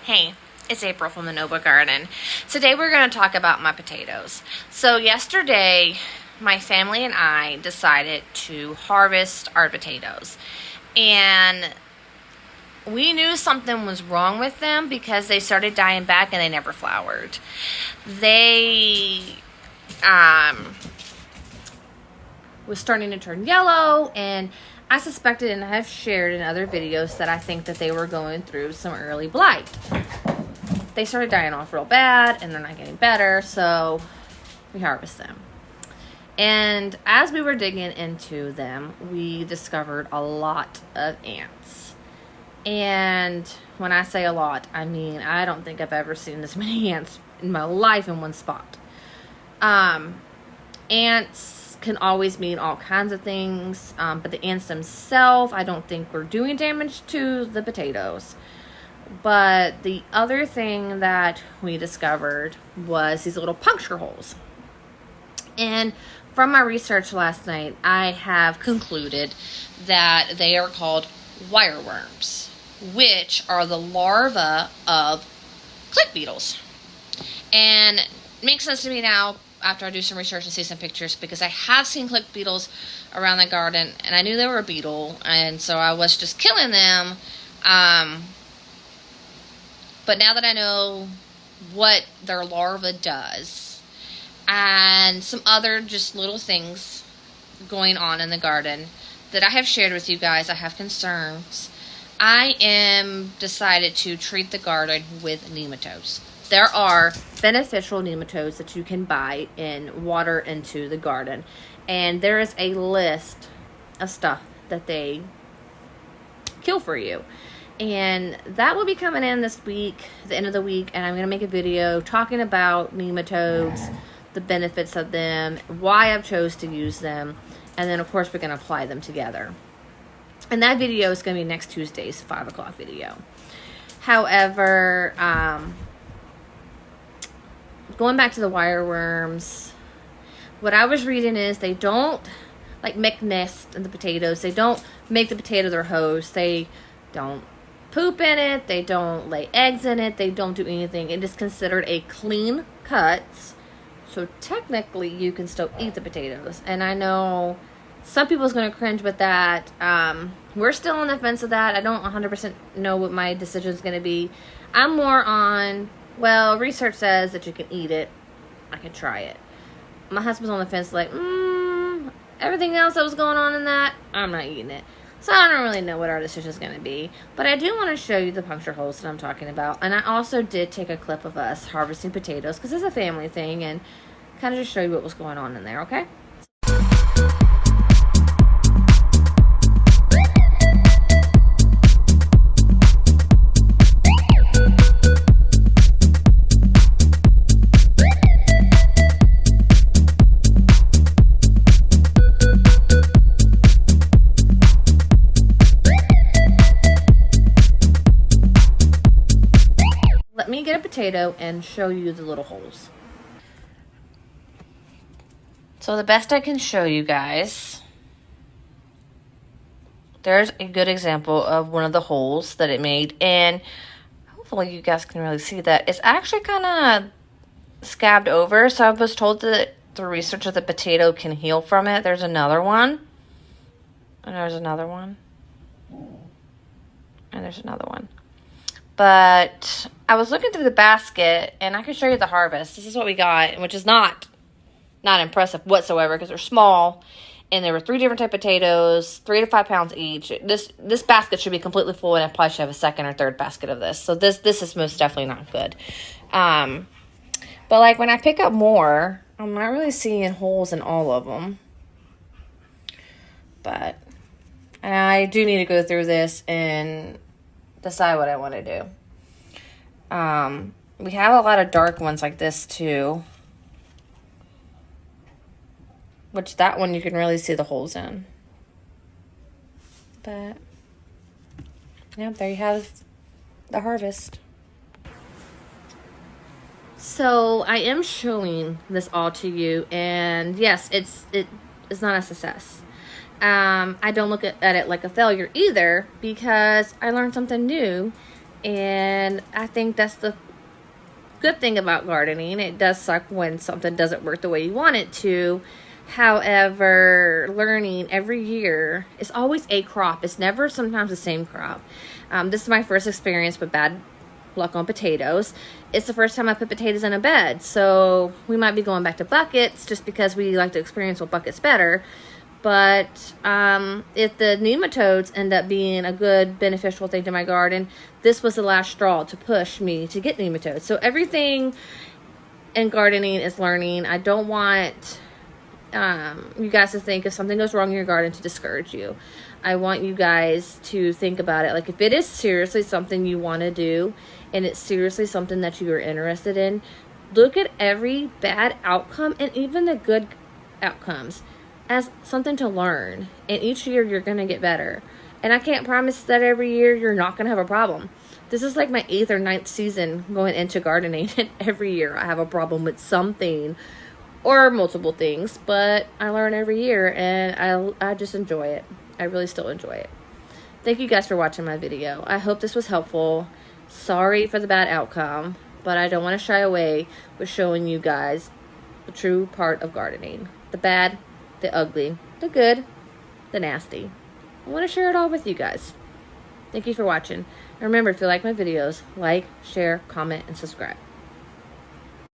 Hey, it's April from the Noba Garden. Today we're going to talk about my potatoes. So yesterday, my family and I decided to harvest our potatoes. And we knew something was wrong with them because they started dying back and they never flowered. They was starting to turn yellow, and I suspected, and I have shared in other videos, that I think that they were going through some early blight. They started dying off real bad, and they're not getting better, so we harvest them. And as we were digging into them, we discovered a lot of ants. And when I say a lot, I mean, I don't think I've ever seen this many ants in my life in one spot. Ants can always mean all kinds of things, but the ants themselves, I don't think were doing damage to the potatoes. But the other thing that we discovered was these little puncture holes. And from my research last night, I have concluded that they are called wireworms, which are the larvae of click beetles. And it makes sense to me now after I do some research and see some pictures, because I have seen click beetles around the garden, and I knew they were a beetle, and so I was just killing them. But now that I know what their larva does, and some other just little things going on in the garden that I have shared with you guys, I have concerns. I am decided to treat the garden with nematodes. There are beneficial nematodes that you can buy and water into the garden. And there is a list of stuff that they kill for you. And that will be coming in this week, the end of the week. And I'm going to make a video talking about nematodes, the benefits of them, why I've chose to use them. And then, of course, we're going to apply them together. And that video is going to be next Tuesday's 5 o'clock video. However, going back to the wireworms, what I was reading is they don't make nests in the potatoes. They don't make the potato their host. They don't poop in it. They don't lay eggs in it. They don't do anything. It is considered a clean cut. So technically you can still eat the potatoes. And I know some people's going to cringe with that. We're still on the fence of that. I don't 100% know what my decision is going to be. I'm more on, well, research says that you can eat it. I can try it. My husband's on the fence like, everything else that was going on in that, I'm not eating it. So I don't really know what our decision is going to be. But I do want to show you the puncture holes that I'm talking about. And I also did take a clip of us harvesting potatoes, because it's a family thing, and kind of just show you what was going on in there, okay? Let me get a potato and show you the little holes. So the best I can show you guys, there's a good example of one of the holes that it made, and hopefully you guys can really see that. It's actually kind of scabbed over, so I was told that through research that the potato can heal from it. There's another one, and there's another one, and there's another one. But I was looking through the basket, and I can show you the harvest. This is what we got, which is not impressive whatsoever, because they're small, and there were 3 different type of potatoes, 3 to 5 pounds each. This basket should be completely full, and I probably should have a second or third basket of this. So this is most definitely not good. But like when I pick up more, I'm not really seeing holes in all of them. But I do need to go through this and decide what I want to do. We have a lot of dark ones like this too, which that one you can really see the holes in. But yeah, there you have the harvest. So I am showing this all to you, and yes, it is not a success. I don't look at it like a failure either, because I learned something new, And I think that's the good thing about gardening. It does suck when something doesn't work the way you want it to. However, learning every year is always a crop. It's never sometimes the same crop. This is my first experience with bad luck on potatoes. It's the first time I put potatoes in a bed, so we might be going back to buckets just because we like to experience with buckets better. But if the nematodes end up being a good beneficial thing to my garden, this was the last straw to push me to get nematodes. So everything in gardening is learning. I don't want you guys to think if something goes wrong in your garden to discourage you. I want you guys to think about it. Like, if it is seriously something you want to do and it's seriously something that you are interested in, look at every bad outcome and even the good outcomes as something to learn. And each year you're going to get better. And I can't promise that every year you're not going to have a problem. This is like my 8th or 9th season going into gardening, and every year I have a problem with something or multiple things, but I learn every year, and I just enjoy it. I really still enjoy it. Thank you guys for watching my video. I hope this was helpful. Sorry for the bad outcome, but I don't want to shy away with showing you guys the true part of gardening. The bad, the ugly, the good, the nasty. I want to share it all with you guys. Thank you for watching. And remember, if you like my videos, like, share, comment, and subscribe.